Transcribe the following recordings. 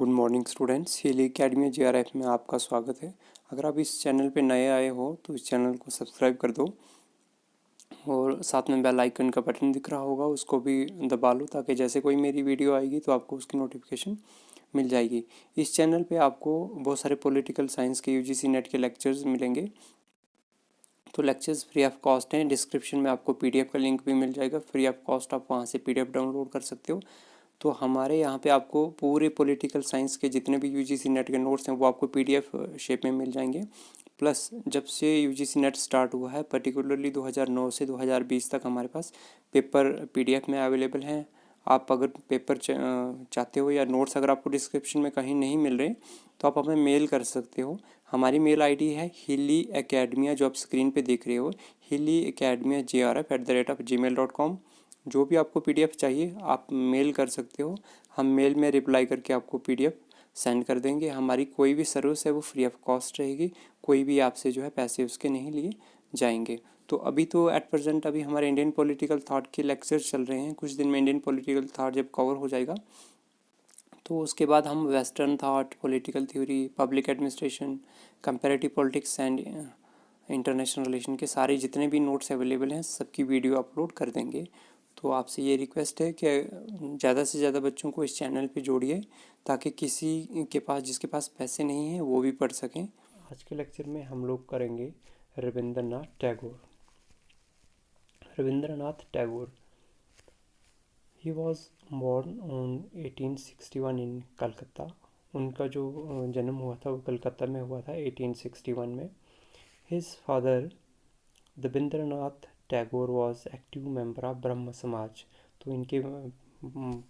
Good morning students, हिली academy JRF में आपका स्वागत है। अगर आप इस चैनल पे नए आए हो तो इस चैनल को सब्सक्राइब कर दो और साथ में बेल आइकन का बटन दिख रहा होगा, उसको भी दबा लो ताकि जैसे कोई मेरी वीडियो आएगी तो आपको उसकी नोटिफिकेशन मिल जाएगी। इस चैनल पे आपको बहुत सारे पॉलिटिकल साइंस के यूजीसी नेट के लेक्चर्स मिलेंगे। तो लेक्चर्स फ्री ऑफ कॉस्ट हैं। डिस्क्रिप्शन में आपको पीडीएफ का लिंक भी मिल जाएगा, फ्री ऑफ कॉस्ट आप वहाँ से पीडीएफ डाउनलोड कर सकते हो। तो हमारे यहाँ पे आपको पूरे पॉलिटिकल साइंस के जितने भी यूजीसी नेट के नोट्स हैं वो आपको पीडीएफ शेप में मिल जाएंगे। प्लस जब से यूजीसी नेट स्टार्ट हुआ है, पर्टिकुलरली 2009 से 2020 तक हमारे पास पेपर पीडीएफ में अवेलेबल हैं। आप अगर पेपर चाहते हो या नोट्स अगर आपको डिस्क्रिप्शन में कहीं नहीं मिल रहे तो आप हमें मेल कर सकते हो। हमारी मेल आईडी है हिली एकेडमिया, जो आप स्क्रीन पे देख रहे हो, hillyacademia@gmail.com। जो भी आपको पीडीएफ चाहिए आप मेल कर सकते हो, हम मेल में रिप्लाई करके आपको पीडीएफ सेंड कर देंगे। हमारी कोई भी सर्विस है वो फ्री ऑफ कॉस्ट रहेगी, कोई भी आपसे जो है पैसे उसके नहीं लिए जाएंगे। तो अभी तो एट प्रेजेंट अभी हमारे इंडियन पॉलिटिकल थॉट के लेक्चर्स चल रहे हैं। कुछ दिन में इंडियन पॉलिटिकल थॉट जब कवर हो जाएगा तो उसके बाद हम western thought, political theory, public administration, comparative politics and international relation के सारे जितने भी नोट्स अवेलेबल हैं सबकी वीडियो अपलोड कर देंगे। तो आपसे ये रिक्वेस्ट है कि ज़्यादा से ज़्यादा बच्चों को इस चैनल पे जोड़िए ताकि किसी के पास जिसके पास पैसे नहीं हैं वो भी पढ़ सकें। आज के लेक्चर में हम लोग करेंगे Rabindranath Tagore. Rabindranath Tagore he was born on 1861 इन कलकत्ता। उनका जो जन्म हुआ था वो कलकत्ता में हुआ था 1861 में। His father Devendranath Tagore was active member of Brahmo Samaj. तो इनके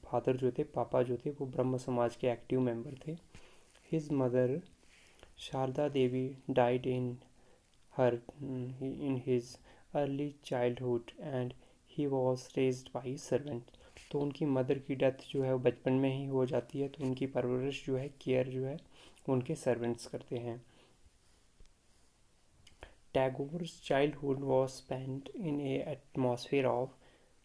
फादर जो थे, पापा जो थे, वो ब्रह्म समाज के एक्टिव मेंबर थे। His mother Sarada Devi died in his early childhood and he was raised by servant. तो उनकी मदर की डेथ जो है वो बचपन में ही हो जाती है, तो उनकी परवरिश जो है, केयर जो है, उनके सर्वेंट्स करते हैं। Tagore's childhood was spent in A atmosphere of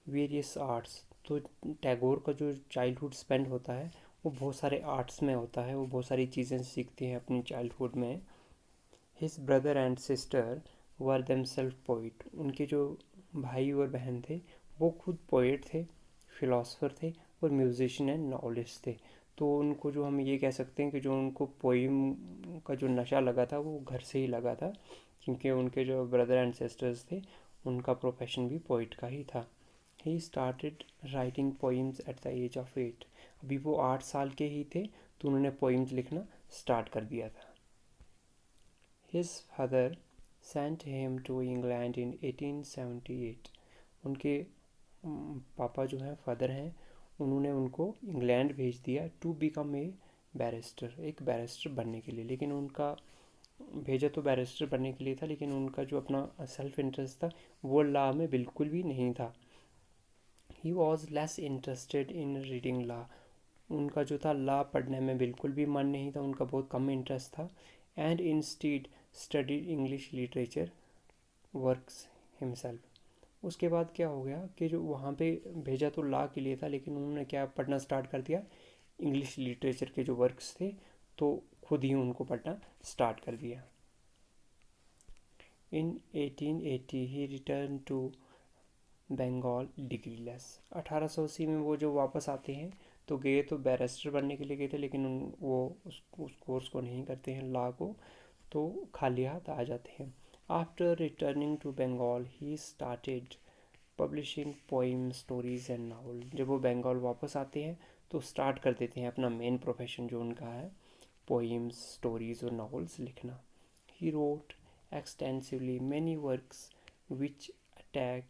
various arts. तो टैगोर का जो चाइल्डहुड स्पेंड होता है वो बहुत सारे आर्ट्स में होता है, वो बहुत सारी चीज़ें सीखते हैं अपनी चाइल्डहुड में। His brother and sister were themselves poet. उनके जो भाई और बहन थे वो खुद पोइट थे, फिलोसफर थे और म्यूजिशियन एंड नॉवलिस्ट थे। तो उनको जो हम ये कह सकते हैं कि जो उनको पोइम का जो नशा लगा था वो घर से ही लगा था, क्योंकि उनके जो ब्रदर एंड सिस्टर्स थे उनका प्रोफेशन भी पोइट का ही था। He started writing poems at the age of 8। अभी वो 8 साल के ही थे तो उन्होंने पोइम्स लिखना स्टार्ट कर दिया था। His father sent him to England in 1878। उनके पापा जो हैं, फादर हैं, उन्होंने उनको इंग्लैंड भेज दिया टू बिकम ए बैरिस्टर, एक बैरिस्टर बनने के लिए। लेकिन उनका भेजा तो बैरिस्टर बनने के लिए था, लेकिन उनका जो अपना सेल्फ इंटरेस्ट था वो लॉ में बिल्कुल भी नहीं था। He was less interested in reading law. उनका जो था लॉ पढ़ने में बिल्कुल भी मन नहीं था, उनका बहुत कम इंटरेस्ट था। And instead studied English literature works himself. उसके बाद क्या हो गया कि जो वहाँ पे भेजा तो लॉ के लिए था, लेकिन उन्होंने क्या पढ़ना स्टार्ट कर दिया, इंग्लिश लिटरेचर के जो वर्क्स थे तो खुद ही उनको पढ़ना स्टार्ट कर दिया। इन 1880 ही रिटर्न टू बंगाल डिग्रीलेस। 1880 में वो जो वापस आते हैं तो गए तो बैरिस्टर बनने के लिए गए थे, लेकिन वो उस कोर्स को नहीं करते हैं, लॉ को, तो खाली हाथ आ जाते हैं। After returning to Bengal he started publishing poem, stories and novel. जब वो बंगाल वापस आते हैं तो स्टार्ट कर देते हैं अपना मेन प्रोफेशन जो उनका है, पोइम्स, स्टोरीज और नावल्स लिखना। He wrote extensively many works which attack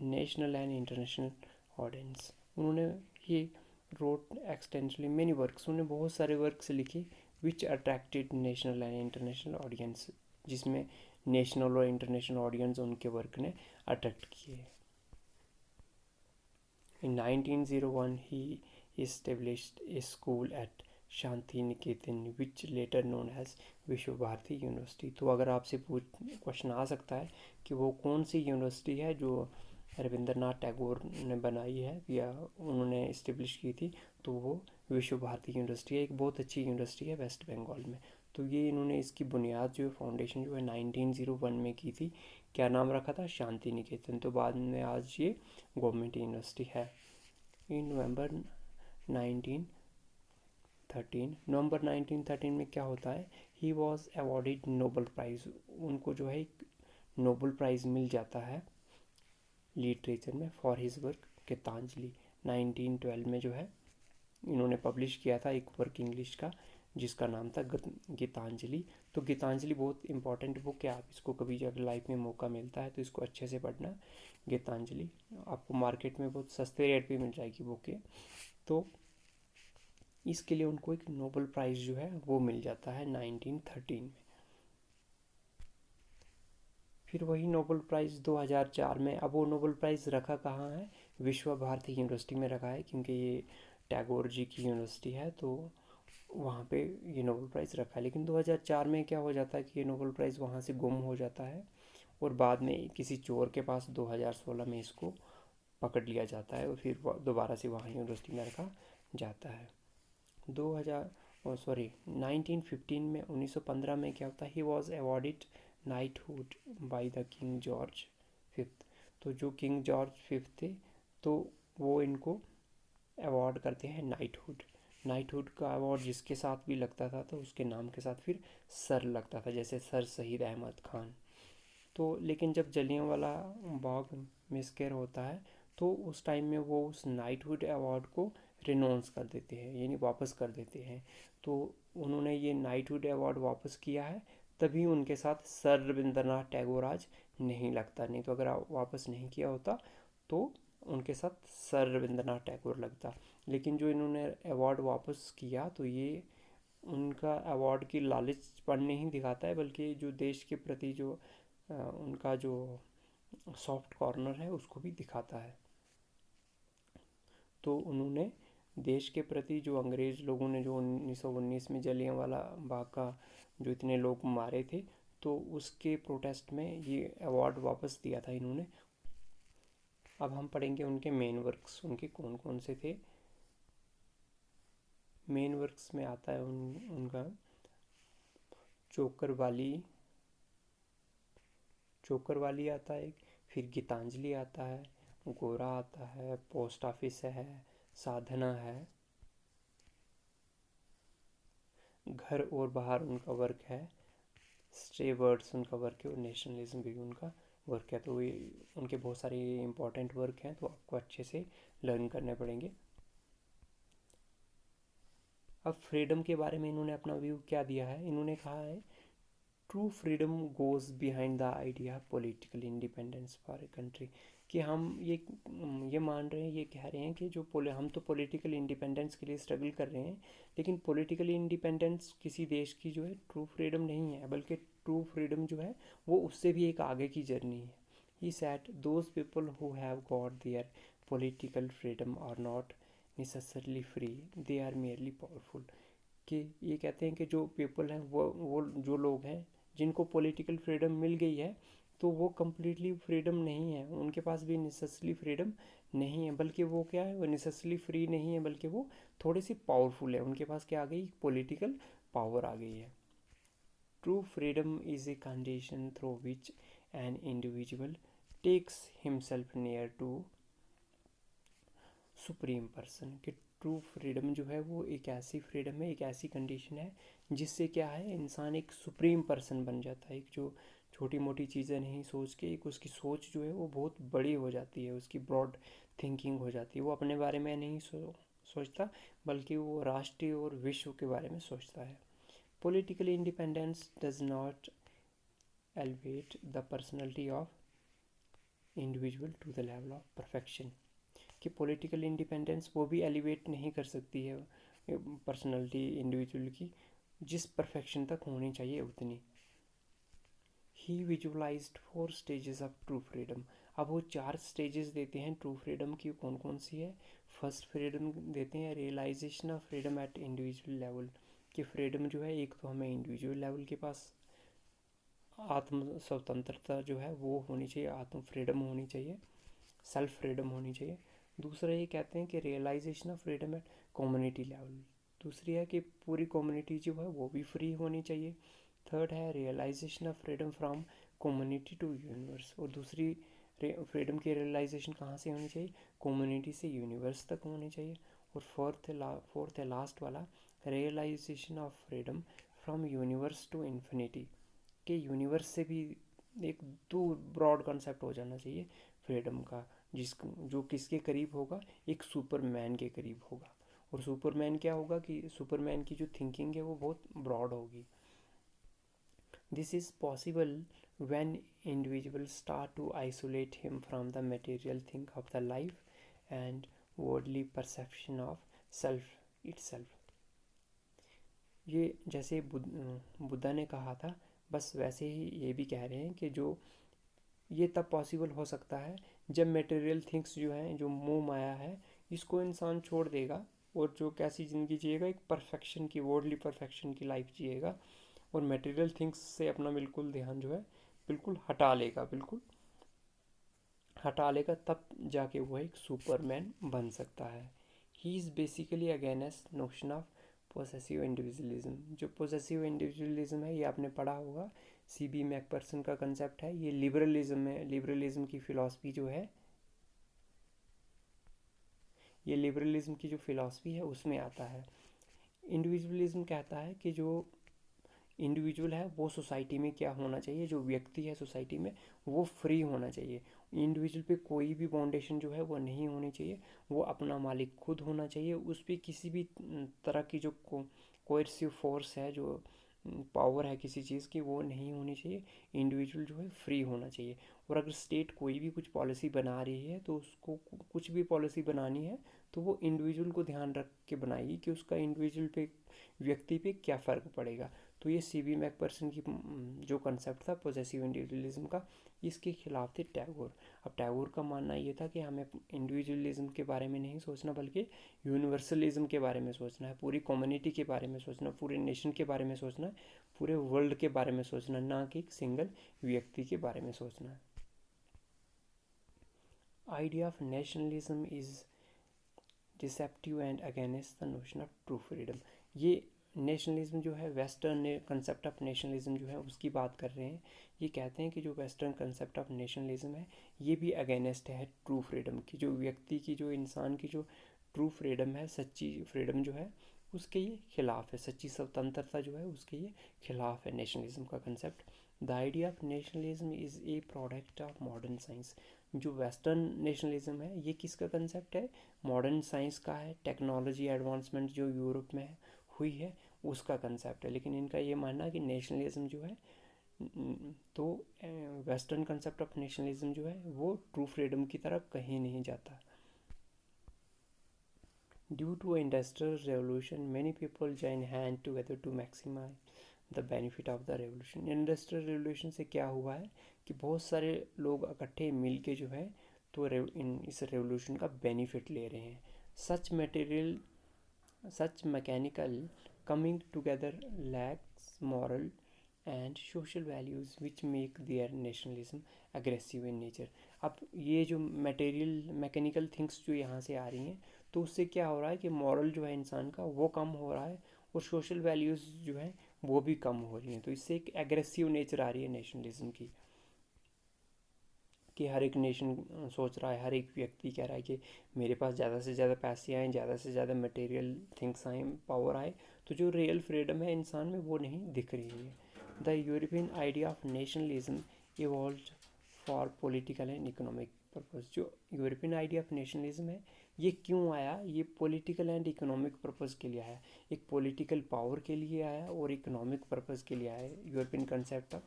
national and international audience. उन्होंने he wrote extensively many works, उन्होंने बहुत सारे वर्क्स लिखे which attracted national and international audience, जिसमें नेशनल और इंटरनेशनल ऑडियंस उनके वर्क ने अट्रैक्ट किए। In 1901 he established a school at Shantiniketan which later known as Vishwa Bharati university. तो अगर आपसे क्वेश्चन आ सकता है कि वो कौन सी यूनिवर्सिटी है जो रविंद्रनाथ टैगोर ने बनाई है या उन्होंने इस्टेब्लिश की थी, तो वो विश्व भारती यूनिवर्सिटी है, एक बहुत अच्छी यूनिवर्सिटी है वेस्ट बंगाल में। तो ये इन्होंने इसकी बुनियाद जो है फाउंडेशन जो है 1901 में की थी। क्या नाम रखा था? शांति निकेतन। तो बाद में आज ये गवर्नमेंट यूनिवर्सिटी है। इन नवंबर 1913 में क्या होता है, he was awarded Nobel prize. उनको जो है एक नोबल प्राइज़ मिल जाता है लिटरेचर में फॉर हिज वर्क गीतांजलि। 1912 में जो है इन्होंने पब्लिश किया था एक वर्क इंग्लिश का जिसका नाम था गीतांजलि। तो गीतांजलि बहुत इंपॉर्टेंट बुक है, आप इसको कभी अगर लाइफ में मौका मिलता है तो इसको अच्छे से पढ़ना। गीतांजलि आपको मार्केट में बहुत सस्ते रेट पे मिल जाएगी बुक ये। तो इसके लिए उनको एक नोबल प्राइज़ जो है वो मिल जाता है 1913 में। फिर वही नोबल प्राइज़ 2004 में, अब वो नोबल प्राइज़ रखा कहाँ है? विश्व भारती यूनिवर्सिटी में रखा है, क्योंकि ये टैगोर जी की यूनिवर्सिटी है तो वहाँ पे ये नोबल प्राइज़ रखा है। लेकिन 2004 में क्या हो जाता है कि ये नोबल प्राइज़ वहाँ से गुम हो जाता है और बाद में किसी चोर के पास 2016 में इसको पकड़ लिया जाता है और फिर दोबारा से वहाँ यूनिवर्सिटी में रखा जाता है। 1915 में 1915 में क्या होता है, he was awarded knighthood by the king George fifth. तो जो किंग जॉर्ज फिफ्थ थे तो वो इनको अवार्ड करते हैं नाइटहुड। नाइटहुड का अवार्ड जिसके साथ भी लगता था तो उसके नाम के साथ फिर सर लगता था, जैसे सर शहीद अहमद खान। तो लेकिन जब जलियांवाला बाग मिस्केर होता है तो उस टाइम में वो उस नाइटहुड अवार्ड को रिनोंस कर देते हैं, यानी वापस कर देते हैं। तो उन्होंने ये नाइटहुड अवार्ड वापस किया है, तभी उनके साथ सर रविंद्रनाथ टैगोर आज नहीं लगता, नहीं तो अगर वापस नहीं किया होता तो उनके साथ सर रविंद्रनाथ टैगोर लगता। लेकिन जो इन्होंने अवार्ड वापस किया तो ये उनका अवार्ड की लालचपन नहीं दिखाता है, बल्कि जो देश के प्रति जो उनका जो सॉफ्ट कॉर्नर है उसको भी दिखाता है। तो उन्होंने देश के प्रति जो अंग्रेज़ लोगों ने जो 1919 में जलियांवाला बाग का जो इतने लोग मारे थे तो उसके प्रोटेस्ट में ये अवार्ड वापस दिया था इन्होंने। अब हम पढ़ेंगे उनके मेन वर्क्स, उनके कौन कौन से थे। मेन वर्क्स में आता है उनका चोकर वाली आता है, फिर गीतांजलि आता है, गोरा आता है, पोस्ट ऑफिस है, साधना है, घर और बाहर उनका वर्क है, स्ट्रे वर्ड्स उनका वर्क है और नेशनलिज्म भी उनका वर्क है। तो ये उनके बहुत सारे इंपॉर्टेंट वर्क हैं तो आपको अच्छे से लर्न करने पड़ेंगे। अब फ्रीडम के बारे में इन्होंने अपना व्यू क्या दिया है, इन्होंने कहा है true freedom goes behind the idea political independence for a country. कि हम ये मान रहे हैं, ये कह रहे हैं कि जो हम तो पॉलिटिकल इंडिपेंडेंस के लिए स्ट्रगल कर रहे हैं, लेकिन पॉलिटिकल इंडिपेंडेंस किसी देश की जो है ट्रू फ्रीडम नहीं है, बल्कि ट्रू फ्रीडम जो है वो उससे भी एक आगे की जर्नी है। He said those people who have got their political freedom are not necessarily free, they are merely powerful. कि ये कहते हैं कि जो पीपल हैं वो जो लोग हैं जिनको पॉलिटिकल फ्रीडम मिल गई है तो वो कम्प्लीटली फ्रीडम नहीं है, उनके पास भी नेसेसरली फ्रीडम नहीं है, बल्कि वो क्या है, वो नेसेसरली फ्री नहीं है, बल्कि वो थोड़े सी पावरफुल है, उनके पास क्या आ गई, पॉलिटिकल पावर आ गई है। True freedom is a condition through which an individual takes himself near to supreme person. कि ट्रू फ्रीडम जो है वो एक ऐसी फ्रीडम है, एक ऐसी कंडीशन है जिससे क्या है, इंसान एक सुप्रीम पर्सन बन जाता है। एक जो छोटी मोटी चीज़ें नहीं सोच के एक उसकी सोच जो है वो बहुत बड़ी हो जाती है, उसकी ब्रॉड थिंकिंग हो जाती है। वो अपने बारे में नहीं सोचता, बल्कि वो राष्ट्रीय और विश्व के बारे में सोचता है। Political independence does not elevate the personality of individual to the level of perfection. कि पॉलिटिकल इंडिपेंडेंस वो भी एलिवेट नहीं कर सकती है पर्सनैलिटी इंडिविजुअल की जिस परफेक्शन तक होनी चाहिए उतनी। He visualised 4 stages of true freedom. अब वो 4 स्टेजेस देते हैं ट्रू फ्रीडम की, कौन कौन सी है। फर्स्ट फ्रीडम देते हैं realisation of freedom at individual level. कि फ्रीडम जो है एक तो हमें इंडिविजुअल लेवल के पास आत्म स्वतंत्रता जो है वो होनी चाहिए, आत्म फ्रीडम होनी चाहिए, सेल्फ फ्रीडम होनी चाहिए। दूसरा ये कहते हैं कि realisation of freedom at community level. दूसरी है कि पूरी कम्युनिटी जो है वो भी फ्री होनी चाहिए। थर्ड है realisation of freedom from community to universe. और दूसरी फ्रीडम की रियलाइजेशन कहाँ से होनी चाहिए? कम्युनिटी से यूनिवर्स तक होनी चाहिए। और फोर्थ है लास्ट वाला, realisation of freedom from universe to infinity. कि यूनिवर्स से भी एक दूर ब्रॉड कॉन्सेप्ट हो जाना चाहिए फ्रीडम का, जो किसके करीब होगा? एक सुपरमैन के करीब होगा। और सुपरमैन क्या होगा कि सुपरमैन की जो थिंकिंग है वो बहुत ब्रॉड होगी। This is possible when individuals start to isolate him from the material thing of the life and worldly perception of self itself। ये जैसे बुद्धा ने कहा था, बस वैसे ही ये भी कह रहे हैं कि जो ये तब पॉसिबल हो सकता है जब मटेरियल थिंग्स जो हैं, जो मोह माया है, इसको इंसान छोड़ देगा और जो कैसी ज़िंदगी जिएगा, एक परफेक्शन की, वर्ल्डली परफेक्शन की लाइफ जिएगा और मटेरियल थिंग्स से अपना बिल्कुल ध्यान जो है बिल्कुल हटा लेगा, बिल्कुल हटा लेगा, तब जाके वो एक सुपरमैन बन सकता है। He is basically against notion of possessive individualism. जो पोसेसिव इंडिविजुअलिज्म है, ये आपने पढ़ा होगा, C.B. मैकपर्सन का कंसेप्ट है। ये लिबरलिज्म है, लिबरलिज्म की फ़िलासफ़ी जो है, ये लिबरलिज्म की जो फ़िलासफ़ी है उसमें आता है। इंडिविजुअलिज्म कहता है कि जो इंडिविजुअल है वो सोसाइटी में क्या होना चाहिए, जो व्यक्ति है सोसाइटी में वो फ्री होना चाहिए। इंडिविजुअल पे कोई भी बाउंडेशन जो है वो नहीं होनी चाहिए, वो अपना मालिक खुद होना चाहिए। उस पर किसी भी तरह की जो कोएर्सिव फोर्स है, जो पावर है किसी चीज़ की, वो नहीं होनी चाहिए। इंडिविजुअल जो है फ्री होना चाहिए। और अगर स्टेट कोई भी कुछ पॉलिसी बना रही है तो उसको कुछ भी पॉलिसी बनानी है तो वो इंडिविजुअल को ध्यान रख के बनाएगी कि उसका इंडिविजुअल पे, व्यक्ति पे क्या फ़र्क पड़ेगा। तो ये C.B. मैकपर्सन की जो कंसेप्ट था पोजेसिव इंडिविजुअलिज्म का, इसके खिलाफ थे टैगोर। अब टैगोर का मानना ये था कि हमें इंडिविजुअलिज्म के बारे में नहीं सोचना, बल्कि यूनिवर्सलिज्म के बारे में सोचना है, पूरी कम्युनिटी के बारे में सोचना, पूरे नेशन के बारे में सोचना है, पूरे वर्ल्ड के बारे में सोचना, ना कि एक सिंगल व्यक्ति के बारे में सोचना है। Idea of nationalism is deceptive and against the notion of true freedom. ये नेशनलिज्म जो है, वेस्टर्न कंसेप्ट ऑफ नेशनलिज्म जो है उसकी बात कर रहे हैं। ये कहते हैं कि जो वेस्टर्न कंसेप्ट ऑफ नेशनलिज्म है ये भी अगेंस्ट है ट्रू फ्रीडम की, जो व्यक्ति की, जो इंसान की जो ट्रू फ्रीडम है, सच्ची फ्रीडम जो है, उसके ये खिलाफ है। सच्ची स्वतंत्रता जो है उसके ये खिलाफ है नेशनलिज्म का concept. The idea of nationalism is a product of modern science. जो वेस्टर्न नेशनलिज्म है ये किसका कंसेप्ट है? मॉडर्न साइंस का है। टेक्नोलॉजी एडवांसमेंट जो यूरोप में हुई है उसका कंसेप्ट है। लेकिन इनका ये मानना है कि नेशनलिज्म जो है, तो वेस्टर्न कंसेप्ट ऑफ नेशनलिज्म जो है वो ट्रू फ्रीडम की तरफ कहीं नहीं जाता। Due to industrial revolution many people join hand together to maximise the benefit of the revolution. Industrial revolution से क्या हुआ है कि बहुत सारे लोग इकट्ठे मिल के जो है तो इस रेवोल्यूशन का बेनिफिट ले रहे हैं। सच mechanical coming together lacks moral and social values which make their nationalism aggressive in nature। अब ये जो मटेरियल मैकेनिकल थिंग्स जो यहाँ से आ रही हैं तो उससे क्या हो रहा है कि मॉरल जो है इंसान का वो कम हो रहा है और सोशल वैल्यूज़ जो है वो भी कम हो रही हैं। तो इससे एक एग्रेसिव नेचर आ रही है नेशनलिज्म की, कि हर एक नेशन सोच रहा है, हर एक व्यक्ति कह रहा है कि मेरे पास ज़्यादा से ज़्यादा पैसे आएँ, ज़्यादा से ज़्यादा मटेरियल थिंग्स आएँ, पावर आए, तो जो रियल फ्रीडम है इंसान में वो नहीं दिख रही है। The European idea of nationalism evolved for political and economic purpose. जो यूरोपियन आइडिया ऑफ नेशनलिज्म है ये क्यों आया? ये पॉलिटिकल एंड इकोनॉमिक पर्पज़ के लिए आया। एक पॉलिटिकल पावर के लिए आया और इकोनॉमिक पर्पज़ के लिए आया। यूरोपियन कंसेप्ट ऑफ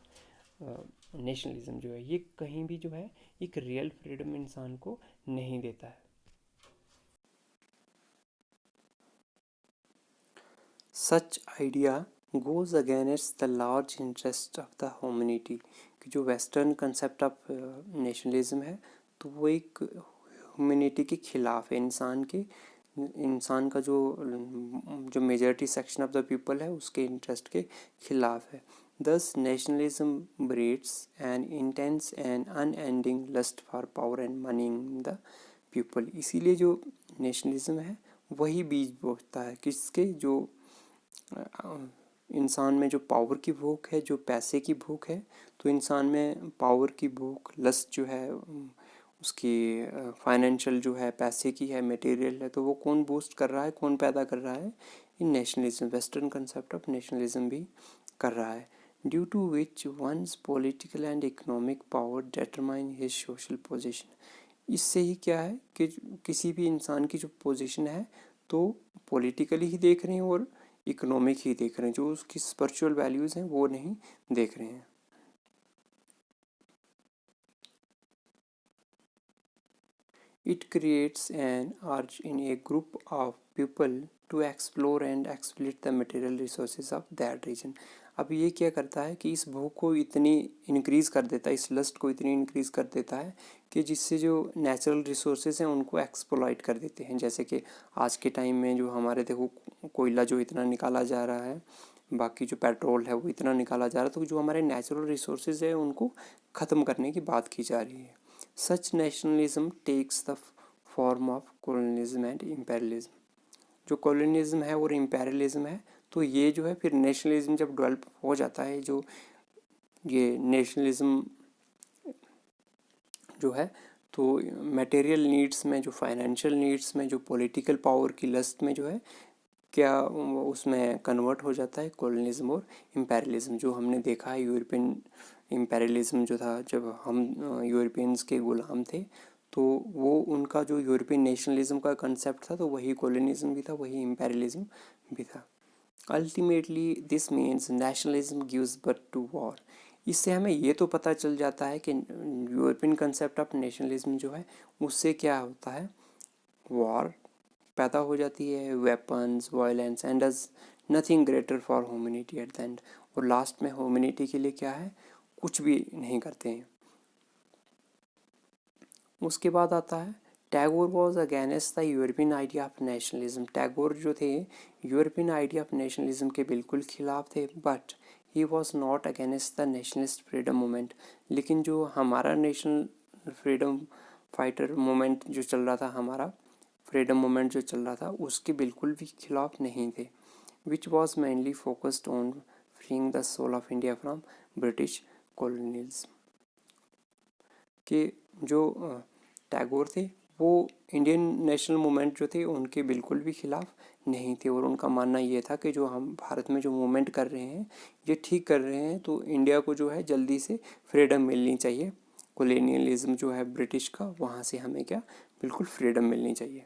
नेशनलिज्म जो है ये कहीं भी जो है एक रियल फ्रीडम इंसान को नहीं देता है। Such idea goes against the large interest of the humanity. कि जो वेस्टर्न कंसेप्ट ऑफ नेशनलिज्म है तो वो एक ह्यूमैनिटी के खिलाफ है, इंसान का जो majority section of the people है उसके इंटरेस्ट के खिलाफ है। Thus, nationalism breeds an intense and unending lust for power and money in the people। इसीलिए जो नेशनलिज्म है वही बीज बोता है किसके, जो इंसान में जो पावर की भूख है, जो पैसे की भूख है, तो इंसान में पावर की भूख, लस्ट जो है उसकी फाइनेंशियल जो है, पैसे की है, मटेरियल है, तो वो कौन बूस्ट कर रहा है, कौन पैदा कर रहा है, in nationalism, western concept of nationalism भी कर रहा है। Due to which one's political and economic power determine his social position. इससे ही क्या है कि किसी भी इंसान की जो पोजीशन है तो पॉलिटिकली ही देख रहे हैं और इकोनॉमिक ही देख रहे हैं, जो उसकी स्पिरिचुअल वैल्यूज़ हैं वो नहीं देख रहे हैं। It creates an urge in a group of people to explore and exploit the material resources of that region। अब ये क्या करता है कि इस भूख को इतनी इंक्रीज़ कर देता है, इस लस्ट को इतनी इंक्रीज़ कर देता है कि जिससे जो नेचुरल रिसोर्सेज हैं उनको एक्सप्लॉइट कर देते हैं। जैसे कि आज के टाइम में जो हमारे देखो कोयला जो इतना निकाला जा रहा है, बाकी जो पेट्रोल है वो इतना निकाला जा रहा है, तो जो हमारे नेचुरल रिसोर्सेज है उनको ख़त्म करने की बात की जा रही है। Such nationalism takes the form of colonialism and imperialism. जो कॉलोनिज्म है और इम्पेरियलिज्म है, तो ये जो है फिर नेशनलिज्म जब डेवलप हो जाता है, जो ये नेशनलिज्म जो है तो मटेरियल नीड्स में, जो फाइनेंशियल नीड्स में, जो पॉलिटिकल पावर की लस्ट में जो है क्या उसमें कन्वर्ट हो जाता है कॉलोनिज्म और इम्पेरियलिज्म। जो हमने देखा है यूरोपियन इम्पेरियलिज्म जो था, जब हम यूरोपियंस के गुलाम थे, तो वो उनका जो यूरोपियन नेशनलिज्म का कंसेप्ट था, तो वही कॉलोनिज्म भी था, वही इम्पेरियलिज्म भी था। Ultimately this means nationalism gives birth to war. इससे हमें ये तो पता चल जाता है कि यूरोपियन कंसेप्ट ऑफ नेशनलिज्म जो है उससे क्या होता है, वॉर पैदा हो जाती है, weapons, violence and does nothing greater for humanity at the end. और लास्ट में ह्यूमैनिटी के लिए क्या है, कुछ भी नहीं करते हैं। उसके बाद आता है Tagore was against the European idea of nationalism. Tagore जो थे यूरोपियन आइडिया ऑफ नेशनलिज्म के बिल्कुल खिलाफ थे, but he was not against the nationalist freedom movement. लेकिन जो हमारा नेशनल फ्रीडम फाइटर मूवमेंट जो चल रहा था, हमारा फ्रीडम मूवमेंट जो चल रहा था, उसके बिल्कुल भी खिलाफ नहीं थे। Which was mainly focused on freeing the soul of India from British colonialism. के जो टैगोर थे वो इंडियन नेशनल मूवमेंट जो थे उनके बिल्कुल भी खिलाफ नहीं थे, और उनका मानना ये था कि जो हम भारत में जो मूवमेंट कर रहे हैं ये ठीक कर रहे हैं, तो इंडिया को जो है जल्दी से फ्रीडम मिलनी चाहिए। कॉलोनियलिज्म जो है ब्रिटिश का, वहाँ से हमें क्या बिल्कुल फ्रीडम मिलनी चाहिए।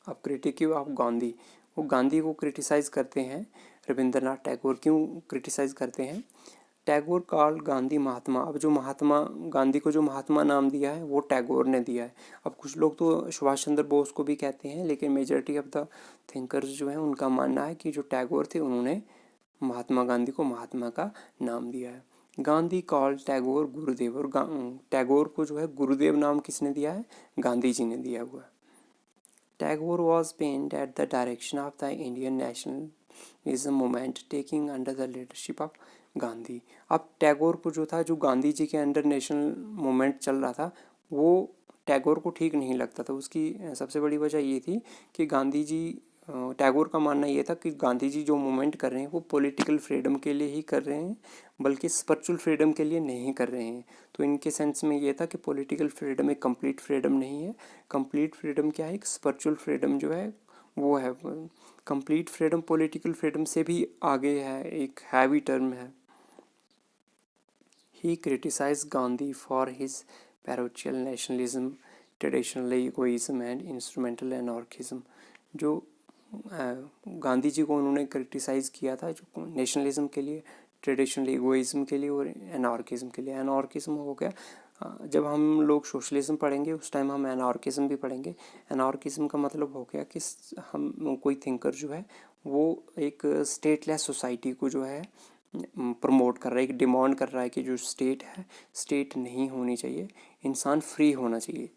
अब क्रिटिक आप गांधी, वो गांधी को क्रिटिसाइज़ करते हैं रविंद्रनाथ टैगोर। क्यों क्रिटिसाइज़ करते हैं? टैगोर कॉल्ड गांधी महात्मा। अब जो महात्मा गांधी को जो महात्मा नाम दिया है वो टैगोर ने दिया है। अब कुछ लोग तो सुभाष चंद्र बोस को भी कहते हैं, लेकिन मेजॉरिटी ऑफ द थिंकर्स जो हैं उनका मानना है कि जो टैगोर थे उन्होंने महात्मा गांधी को महात्मा का नाम दिया है। गांधी कॉल्ड टैगोर गुरुदेव, और टैगोर को जो है गुरुदेव नाम किसने दिया है? गांधी जी ने दिया हुआ है। Tagore was penned at the direction of the Indian nationalism movement taking under the leadership of Gandhi. अब टैगोर को जो था, जो गांधी जी के अंडर नेशनल मूवमेंट चल रहा था, वो टैगोर को ठीक नहीं लगता था। उसकी सबसे बड़ी वजह ये थी कि गांधी जी, टैगोर का मानना ये था कि गांधी जी जो मूवमेंट कर रहे हैं वो पॉलिटिकल फ्रीडम के लिए ही कर रहे हैं, बल्कि स्पिरिचुअल फ्रीडम के लिए नहीं कर रहे हैं। तो इनके सेंस में ये था कि पॉलिटिकल फ्रीडम एक कंप्लीट फ्रीडम नहीं है। कंप्लीट फ्रीडम क्या है? एक स्पिरिचुअल फ्रीडम जो है वो है। कंप्लीट फ्रीडम पॉलिटिकल फ्रीडम से भी आगे है, एक हैवी टर्म है। He criticise Gandhi for his parochial nationalism, traditional egoism and instrumental anarchism. जो गांधी जी को उन्होंने क्रिटिसाइज़ किया था जो नेशनलिज्म के लिए, ट्रेडिशनल इगोइज्म के लिए और एनार्किज्म के लिए। एनार्किज्म हो गया, जब हम लोग सोशलिज्म पढ़ेंगे उस टाइम हम एनार्किज्म भी पढ़ेंगे। एनार्किज्म का मतलब हो गया कि हम कोई थिंकर जो है वो एक स्टेटलेस सोसाइटी को जो है प्रमोट कर रहा है, एक डिमांड कर रहा है कि जो स्टेट है, स्टेट नहीं होनी चाहिए, इंसान फ्री होना चाहिए।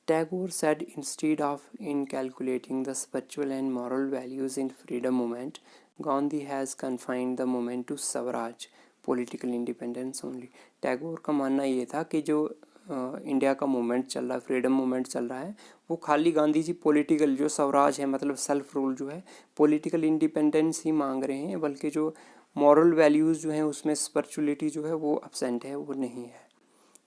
Tagore said instead of incalculating the spiritual and moral values in freedom movement, Gandhi has confined the movement to Swaraj, political independence only। Tagore का मानना ये था कि जो इंडिया का मूवमेंट चल रहा है, फ्रीडम मूवमेंट चल रहा है, वो खाली गांधी जी पॉलिटिकल जो स्वराज है, मतलब सेल्फ रूल जो है, पॉलिटिकल इंडिपेंडेंस ही मांग रहे हैं, बल्कि जो मॉरल वैल्यूज़ जो हैं उसमें स्पिरिचुअलिटी जो है वो अब्सेंट है, वो नहीं है।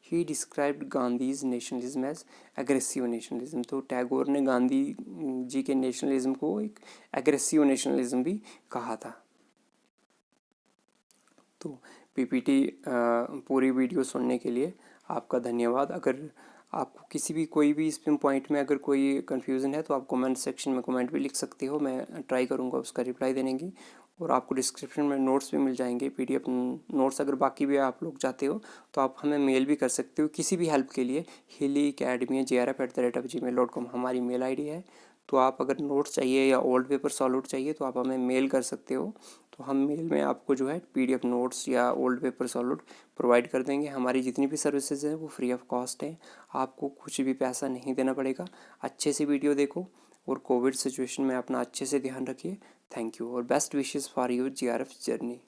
He described Gandhi's nationalism as aggressive nationalism. तो टैगोर ने गांधी जी के नेशनलिज्म को एक एग्रेसिव नेशनलिज्म भी कहा था। तो पीपीटी पूरी वीडियो सुनने के लिए आपका धन्यवाद। अगर आपको किसी भी कोई भी इस पॉइंट में अगर कोई कन्फ्यूज़न है तो आप कमेंट सेक्शन में कमेंट भी लिख सकते हो, मैं ट्राई करूँगा उसका रिप्लाई देने की। और आपको डिस्क्रिप्शन में नोट्स भी मिल जाएंगे, पीडीएफ नोट्स। अगर बाकी भी आप लोग चाहते हो तो आप हमें मेल भी कर सकते हो किसी भी हेल्प के लिए। hillyacademy@gmail.com हमारी मेल आईडी है। तो आप अगर नोट्स चाहिए या ओल्ड पेपर सॉल्व चाहिए तो आप हमें मेल कर सकते हो। तो हम मेल में आपको जो है पीडीएफ नोट्स या ओल्ड पेपर सॉल्व प्रोवाइड कर देंगे। हमारी जितनी भी सर्विसेज हैं वो फ्री ऑफ कॉस्ट है, आपको कुछ भी पैसा नहीं देना पड़ेगा। अच्छे से वीडियो देखो और कोविड सिचुएशन में अपना अच्छे से ध्यान रखिए। थैंक यू और best wishes for your GRF journey.